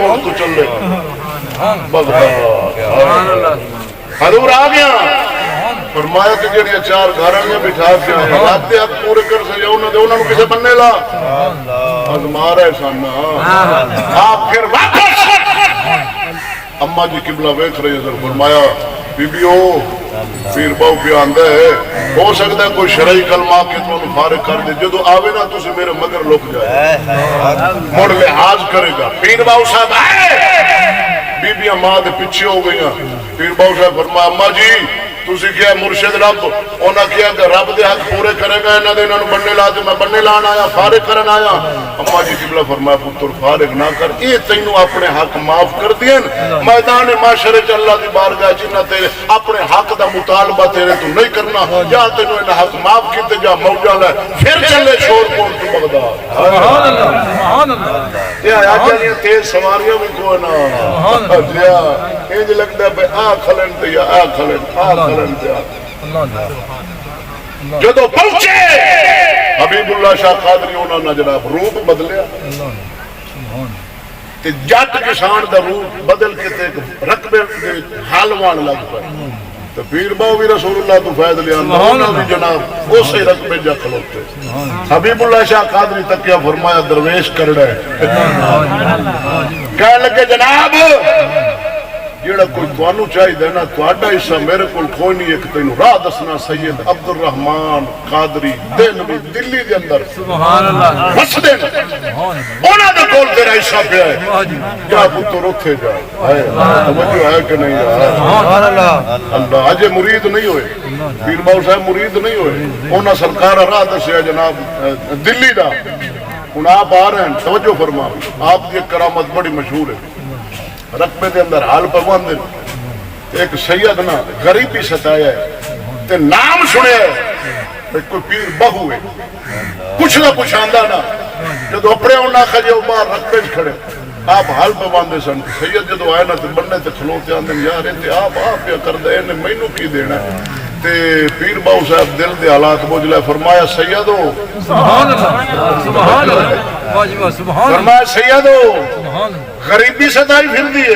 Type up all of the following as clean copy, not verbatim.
روز تو چلے حضور آ گیا فرمایا کہ جڑی چار گھراں بٹھا کے رب دے حق پورے کر سکے انہاں نوں کسے بننے لا آزما رہے سن آپ پھر واپس اما جی قبلہ ویکھ رہے ہیں فرمایا بی بیو پیر باؤ پہ آندا ہے ہو سکتا ہے کوئی شرعی کلمہ کے تو فارغ کر دے جدو آوے نا تسی میرے مگر لک جائے مڑ لحاظ کرے گا پیر باؤ صاحب آئے بی بیاں ماں دے پیچھے ہو گئی پیر باؤ صاحب فرمایا اما جی تسی کیا مرشد رب انہاں کیا کہ رب دے حق پورے کرے گا انہاں دے انہاں نوں بننے لا تے میں بننے لان آیا فارغ کرن آیا اما جی قبلہ فرمایا پتر فارغ نہ کر اے تینوں اپنے حق معاف کر دین میدان معاشرے چ اللہ دی بارگاہ جنہ تے اپنے حق دا مطالبہ تیرے تو نہیں کرنا یا تینوں انہاں حق معاف کیتے جا موجا لے پھر چلے شور کوٹ تو بغداد سبحان اللہ سبحان اللہ یہ آیا کہ تیز سواریاں بھی کوئی نہ جی انج لگدا ہے آ کھلن تے یا آ کھلن جدو پہنچے حبیب اللہ شاہ قادری انہوں نے جناب روپ بدلیا جٹ کسان دا روپ بدل کے رقبے حالوان لگ پائے تو پیر باؤ بھی رسول اللہ تو فیض لیا انہوں نے جناب اسی رقبے جا کھلوتے حبیب اللہ شاہ قادری تکیہ فرمایا درویش کر رہے کہہ لگے جناب جیڑا کوئی توانو چاہی دینا توڑا حصہ میرے کل کوئی نہیں ایک تینو راہ دسنا سید عبد الرحمن قادری دن بھی دلی دے اندر سبحان اللہ بس دن اونا دے کول تیرا حصہ پہ آئے کیا پتر اتھے جائے توجہ ہے کہ نہیں سبحان اللہ اللہ آجے مرید نہیں ہوئے پیر باؤ صاحب مرید نہیں ہوئے اونا سرکار راہ دسیا جناب دلی دا ان آپ آ رہے ہیں توجہ فرما آپ کی کرامت بڑی مشہور ہے رقبے دے اندر حال پروان دے ایک سید نا غریبی ستایا ہے تے نام سنے ہے کوئی پیر بہو ہے کچھ نہ کچھ آندہ نا جدو اپنے انہا خجے باہر رقبے کھڑے آپ حال پروان دے سن سید جدو آئے نا تے بننے تے کھلوتے آندے یار انتے آپ یا کر دے انہیں مینو کی دینا تے پیر باؤ صاحب دل دے حالات بوجھ فرمایا سیدو سبحان اللہ سبحان اللہ فرمایا سیدو غریبی ستائی پھر دیئے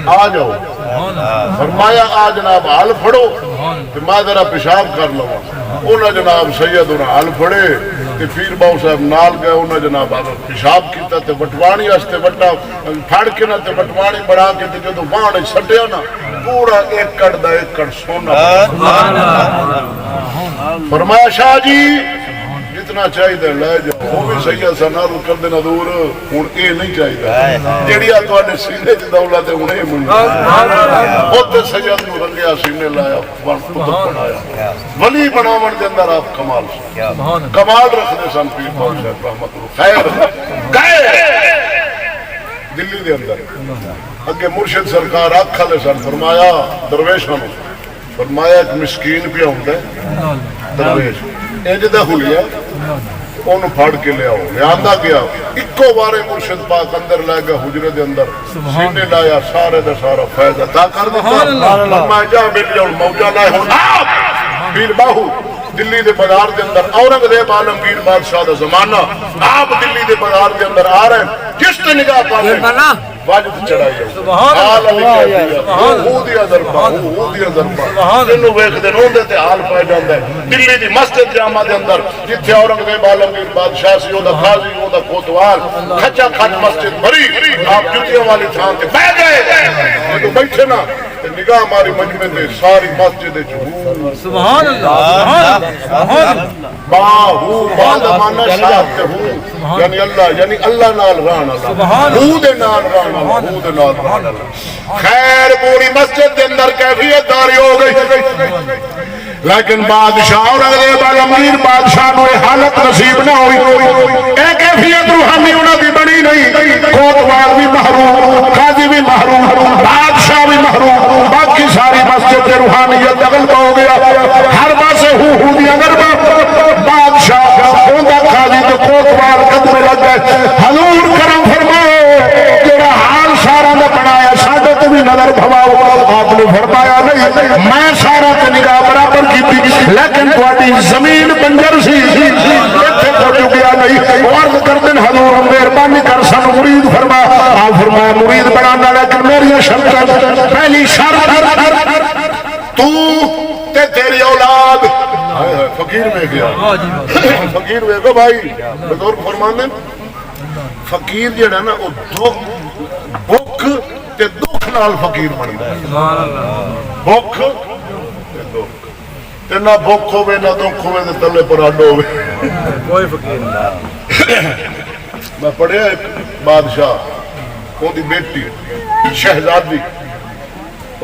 آ جاؤ فرمایا آ جناب حال پھڑو کہ ماں ذرا پیشاب کر لو انہاں جناب سید انہاں حال پھڑے کہ پیر باؤ صاحب نال گئے انہاں جناب پیشاب کیتا تے وٹوانی ہستے وٹا پھڑ کے نہ تے وٹوانی بڑھا کے تے جدو وہاں سٹیا نا پورا ایک کڑ دا ایک کڑ سونا فرمایا شاہ جی جتنا چاہیے لے جاؤ وہ بھی سید سنارو کر دینا دور ہوں یہ نہیں چاہیے جیڑی آنے سینے کی دولت ہے انہیں منی بہت سید نو رنگیا سینے لایا بنایا ولی بناون دے اندر آپ کمال رکھ دے سن پیر باؤ صاحب رحمت اللہ خیر گئے دلی دے اندر اگے مرشد سرکار آکھا لے سن فرمایا درویشاں نو فرمایا ایک مسکین پہ ہوندا ہے درویش انج دا حلیہ انہوں پھاڑ کے لے آؤ لیاندہ گیا اکو بارے مرشد پاک اندر لے گا حجرے دے اندر سینے لایا سارے دا سارا فیض عطا کر دیتا میں جا بیٹھ جاؤں موجہ لائے ہوں آپ پیر باہو دلی دے بازار دے اندر اورنگزیب عالمگیر بادشاہ دا زمانہ آپ دلی دے بازار دے اندر آ رہے ہیں چشت نگاہ پانے واجد چڑھائی ہے حال ہو دیا ضربہ ہو دیا ضربہ جنہوں ویخ دے نون دیتے حال پائے جاندے دلی دی مسجد جامعہ دے اندر جتھے اورنگزیب عالمگیر بادشاہ سی ہودا قاضی ہودا کوتوال کھچا کھچ مسجد بھری آپ جتیاں والی تھان تے بیٹھ گئے جو بیٹھے نا نگاہ ہماری مجمع دے ساری مسجد جہور سبحان اللہ سبحان اللہ باہو بعد مانا شاہد ہو یعنی اللہ نال ران اللہ ہو دے نال ران اللہ ہو دے نال ران اللہ خیر پوری مسجد دے اندر کیفیت داری ہو گئی لیکن بادشاہ اور اگلے عالمگیر بادشاہ نو حالت نصیب نہ ہوئی ایک کیفیت روحانی انہاں دی بنی نہیں کوتوال بھی محروم قاضی بھی محروم بادشاہ بھی محروم باقی ساری مسجد کے روحانیت دغل ہو گیا ہر پاسے ہو دیا گربا بادشاہ ہوندا قاضی تو کوتوال قدمے لگ گئے حضور کرم فرمائے جڑا حال سارا نے بنایا ساڈے تو بھی نظر گھماؤ. آپ نے فرمایا نہیں میں سارا تے نگاہ برابر کی لیکن تھوڑی زمین بنجر سی اتنے کو چکیا نہیں. عرض کر دیں حضور مہربانی کر سن مرید فرما. آپ فرمایا مرید بنانا لیکن میری شرط پہلی شرط تو تے تیری اولاد. فقیر میں گیا فقیر میں گو بھائی بزرگ فرمانے فقیر جڑا نا وہ بھوک تے دکھ نال فقیر بنتا ہے. بھوک تے دکھ تے نہ بھوک ہوے نہ دکھ ہوے تے تلے پر اڈ ہوے کوئی فقیر نہیں. میں پڑھیا ایک بادشاہ وہ دی بیٹی شہزادی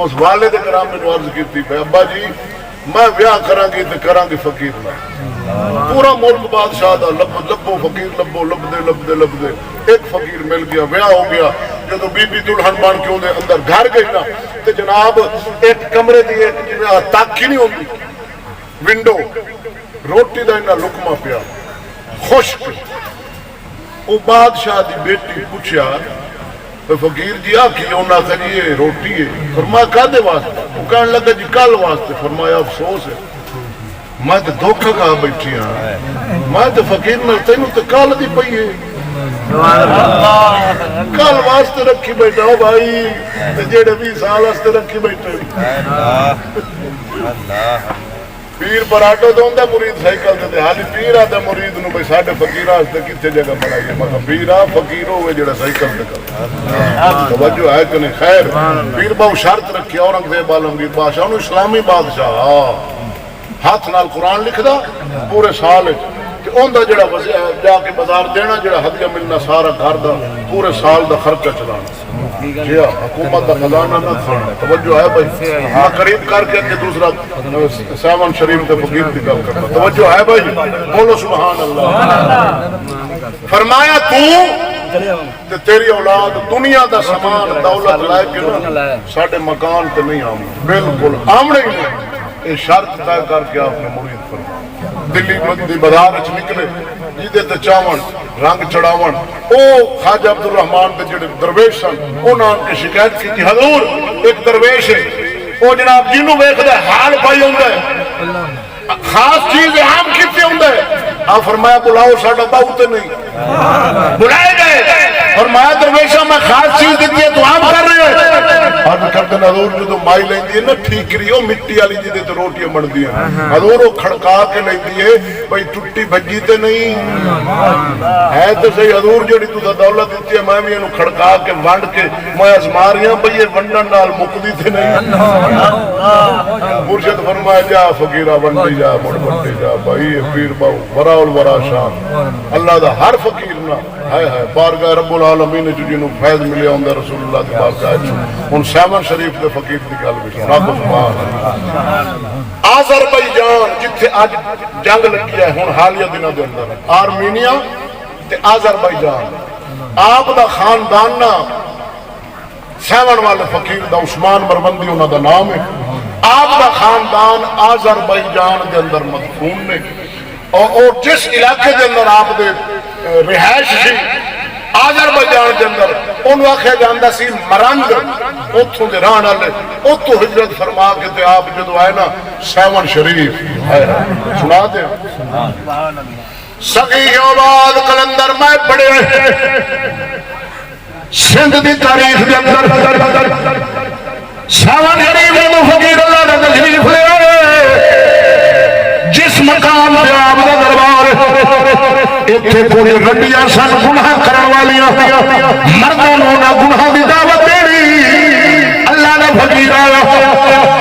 اس والد کرام نے عرض کی تھی ابا جی میں بیاہ کراں گی تے کراں گی فقیر نال. پورا ملک بادشاہ دا لبو فقیر لبو لبدے ایک فقیر مل گیا بیاہ ہو گیا. جدو بی بی دلہن بن کے اندر اندر گھر گئی نا تے جناب ایک کمرے دی تاکی نہیں ہوندی ونڈو روٹی دا انہاں لقمہ پیا خشک. وہ بادشاہ دی بیٹی پوچھیا فقیر جی آ کی انہاں کہ جی یہ روٹی ہے. فرمایا کدے واسطے؟ وہ کہنے لگا جی کل واسطے. فرمایا افسوس ہے میں تو دھوکھا کھا بیٹھی ہاں. میں تو فقیر نال تینوں تے کل دی پئی ہے کل واسطے رکھی بیٹھا ہو بھائی تے جڑے 20 سال واسطے رکھی بیٹھے. پیر پراٹو تو ہوندا مرید سائیکل تے حالی پیر آدا مرید نو بھئی ساڈے فقیراں واسطے کتے جگہ بنائی. مگر پیر آ فقیر ہوے جڑا سائیکل تے کر توجہ ہے کہ نہیں. خیر پیر بہو شرط رکھی اورنگزیب عالمگیر بادشاہ نو اسلامی بادشاہ ہاتھ نال قرآن لکھدا پورے سال تے اوندا جڑا جا کے بازار دینا جڑا ہدیہ ملنا سارا گھر دا پورے سال دا خرچہ چلانا. کیا حکومت دا خزانہ نہ کھانا. توجہ ہے بھائی میں قریب کر کے دوسرا سیون شریف تے فقیر دی گل کرنا. توجہ ہے بھائی بولو سبحان اللہ. فرمایا تو تیری اولاد دنیا دا سامان دولت لائے کے ساڈے مکان تے نہیں آمنے بالکل آمنے ہی نہیں. یہ شرط طے کر کے آپ نے مرید فرمایا. دلی مندی بازار وچ نکلے جیدے تے چاون رنگ چڑھاون او خواجہ عبد الرحمان دے جڑے درویش سن انہاں نے شکایت کی حضور ایک درویش ہے او جناب جنوں ویکھدا حال پائی ہوندا ہے خاص چیز عام کیتے ہوندا ہے. آپ فرمایا بلاؤ ساڈا باؤ تے نہیں بلائے گئے. فرمایا درویشاں میں خاص چیز دیتی ہے تو عام کر رہے ہیں. حضور کردے حضور جو مائی لیندی ہے نا ٹھیکری او مٹی والی جدے تے روٹیاں بندی ہیں حضور او کھڑکا کے لیندی ہے بھئی ٹٹی بھجی تے نہیں ہے تو صحیح. حضور جڑی تو دولت دیتی ہے میں بھی اینو کھڑکا کے ونڈ کے میں ازماریاں بھئی یہ ونڈن نال مکدی تے نہیں. مرشد فرمایا جا فقیرہ ونڈی جا مڑ ونڈی جا بھائی پیر باو برا الورا شان اللہ دا ہر فقیر نہ ہائے ہائے بارگاہ رب العالمین جو جنوں فیض ملیا ہوندا رسول اللہ دی بارگاہ ہن سیون شریف دے فقیر دی گل وچ رب سبحان اللہ. آذربائیجان جتھے اج جنگ لگی ہے ہن حالیہ دنوں دے اندر آرمینیا تے آذربائیجان آپ دا خاندان نا سیون والے فقیر دا عثمان مربندی انہاں دا نام ہے. آپ دا خاندان آذربائیجان دے اندر مدفون نے اور جس علاقے دے اندر آپ دے رہائش سی آذربائیجان دے اندر انہوں آکھیا جاندا سی مرند اتھوں دے رہن والے اتھوں ہجرت فرما کے تے آپ جدو آئے نا سیون شریف سنا دے سگی اولاد کلندر میں پڑھے سندھ دی تاریخ دے اندر سیون شریف میں فقیر اللہ نے تشریف لے جس مقام پہ آپ کا دربار اتنے پوری گڈیاں سن گناہ کرن والیاں مردوں نہ گناہ دی دعوت دینی اللہ نے فقیر آیا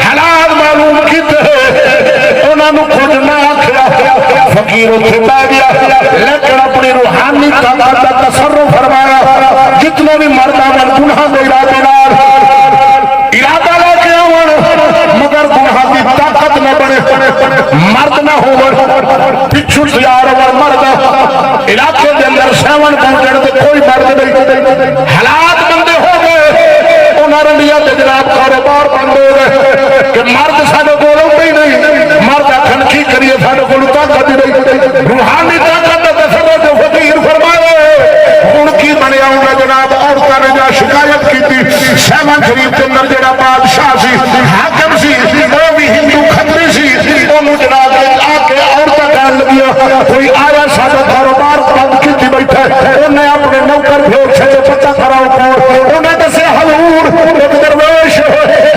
حالات معلوم کیتے انہاں نوں کچھ نہ آکھیا فقیر اتنے پہ گیا لیکن اپنی روحانی طاقت کا تصرف فرمایا جتنے بھی مرداں من گناہ دے ارادہ لے کے آون مگر گناہ دی طاقت نہ بنے مرد نہ ہو پچھو تیار اور مرد علاقے دے اندر سیون پہنچنے دے کوئی مرد نہیں حالات بندے ہو گئے انہاں رنڈیاں دے جناب کاروبار بند ہو گئے کہ مرد ساڈے کول ہی نہیں مرد آکھن کی کریے ساڈے کول طاقت نہیں روحانی طاقت تے تصرف جو فقیر فرمائے ہن کی بنیا ہوگا جناب عورتاں نے جا شکایت کی سیون شریف کے اندر جڑا بادشاہ سی حاکم سی وہ بھی ہندو کھتری سی انہوں جناب آ کے عورتیں کہنے لگی کوئی آیا سارا کاروبار بند کی بیٹھا انہیں اپنے نوکر بھیج چھے پتہ کراؤ کون انہیں دسے حضور ایک درویش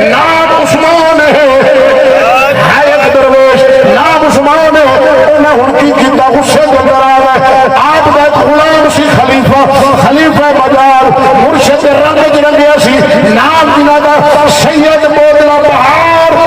نام عثمان ہے ایک درویش نام عثمان ہے انہیں ان کی کتا غصے کو اندر آ رہا ہے آپ کا ایک غلام سی خلیفہ بازار مرشد رنگ جرنگیا سی نام جنہ دا سید بودلا بہار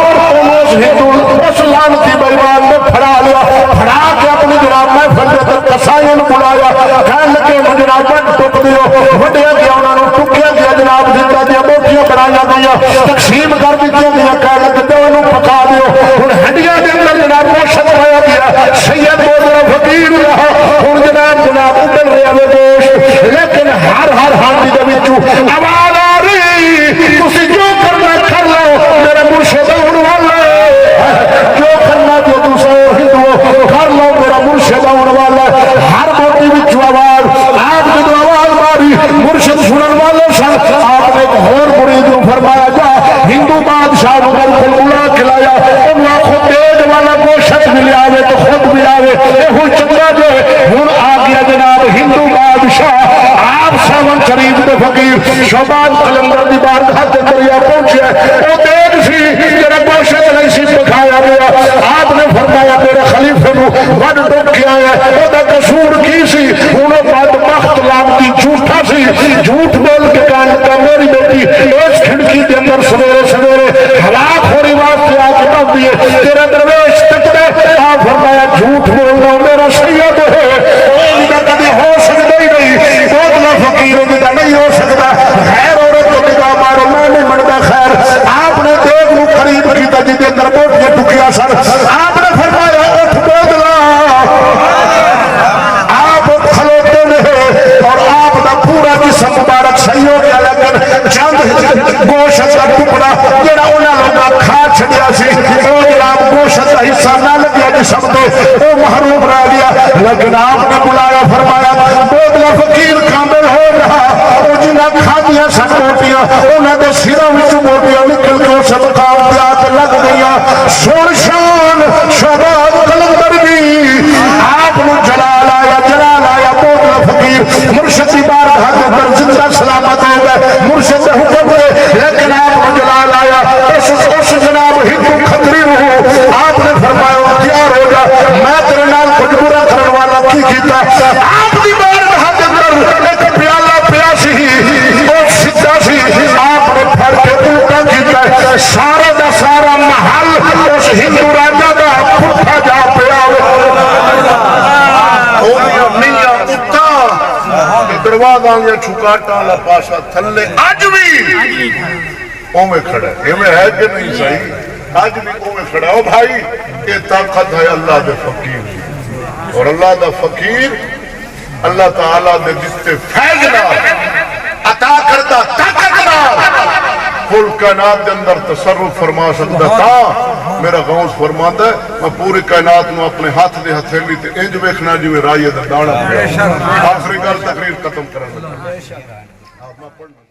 اس لانتی بیمان نے پھڑا لیا پھڑا کے اپنی جناب میں فجرت قصائن بلایا کہنے لگے جناب میں ٹوپ دیو وڈیا گیا انہوں نے ٹکیا گیا جناب زندہ دیا موٹیاں بنایا گیا تقسیم کر دی گیا کہنے لگے تو انہوں پکا دیو ان ہڈیا کے اندر جناب موشت رہا گیا سید بودلا فقیر رہا ان جناب ابل رہا وہ گوشت لیکن ہر ہانڈی دے وچوں آواز آ رہی تسی جو کرنا کر لو میرے مرشد آن والا جو کرنا جو دوسرے ہندو کر لو میرا مرشد آن والا ہر موٹی وچوں آواز آپ جدو آواز ماری مرشد سنن والے سن آپ نے ایک اور مرید کو فرمایا جا ہندو بادشاہ کو بالکل اڑا کھلایا انہوں خود تیز والا گوشت بھی آوے تو خود بھی آوے یہ چنگا جو ہوں آ گیا جناب ہندو بادشاہ آپ سیون شریف کے فقیر شعبان قلندر دی بارگاہ کے دریا پہنچے وہ تیز سی جڑا گوشت نہیں سی پکایا گیا آپ نے فرمایا میرے خلیفے نو وڈ ڈوب کے آیا وہ قصور کی سی انہوں بدبخت لانتی جھوٹا سی جھوٹ بول کے کہنے کا میری بیٹی اس کھڑکی کے اندر سویرے سویرے ہلاک ہونے واسطے آ کے بن دیے تیرا درویش تکڑے آپ فرمایا جھوٹ بولنا میرا سید ہے وہ کبھی ہو سکتا ہی نہیں بودلا فقیر جدا نہیں ہو سکتا خیر عورت کو نگاہ مارو میں نہیں منتا خیر آپ نے دیکھ لو قریب کیتا جدے اندر موٹ کے ٹکیا سر آپ نے فرمایا اٹھ بودلا آپ کھلوتے نے اور آپ دا پورا جسم مبارک صحیح ہو گیا لیکن چند گوشت کا ٹکڑا جڑا انہاں لوگاں کھا چھڈیا سی او جناب گوشت کا حصہ نہ لگیا جسم تے او محروم رہ گیا لیکن آپ نے بلایا فرمایا بودلا فقیر کامل ہو رہا او جنہاں کھادیاں سن موٹیاں انہاں دے سراں وچوں موٹیاں نکل کے اس مقام تے آ کے لگ گئیاں سن شان شہباز قلندر دی آپ نو جلال آیا بودلا فقیر مرشد دی بارگاہ کے اندر زندہ سلامت ہو گئے مرشد سے حکم دے لیکن آپ کو جلال آیا اس جناب ہندو کھتری روح آپ نے فرمایا تیار ہو جا میں تیرے نال کچھ برا کرنے والا کی کیتا آپ دی بارگاہ کے اندر ایک پیالہ پیاسی اور سدھا سی آپ نے پھڑ کے الٹا کیتا سارا دا سارا محل اس ہندو راجا دا پٹھا جا پیا دروازہ یا چھکاٹا لا پاشا تھلے آج بھی اومے کھڑا ہے یہ میں ہے کہ نہیں صحیح آج بھی اومے کھڑا ہے او بھائی یہ طاقت ہے اللہ دے فقیر اور اللہ دا فقیر اللہ تعالیٰ دے جتے فیضنا عطا کرتا طاقت نہ کل کائنات دے اندر تصرف فرما سکتا تھا میرا غوث فرماندا ہے میں پوری کائنات نو اپنے ہاتھ دے ہتھیلی تے انج ویکھنا جویں رائے دا دانا پیا آخری گل تقریر ختم کرن لگا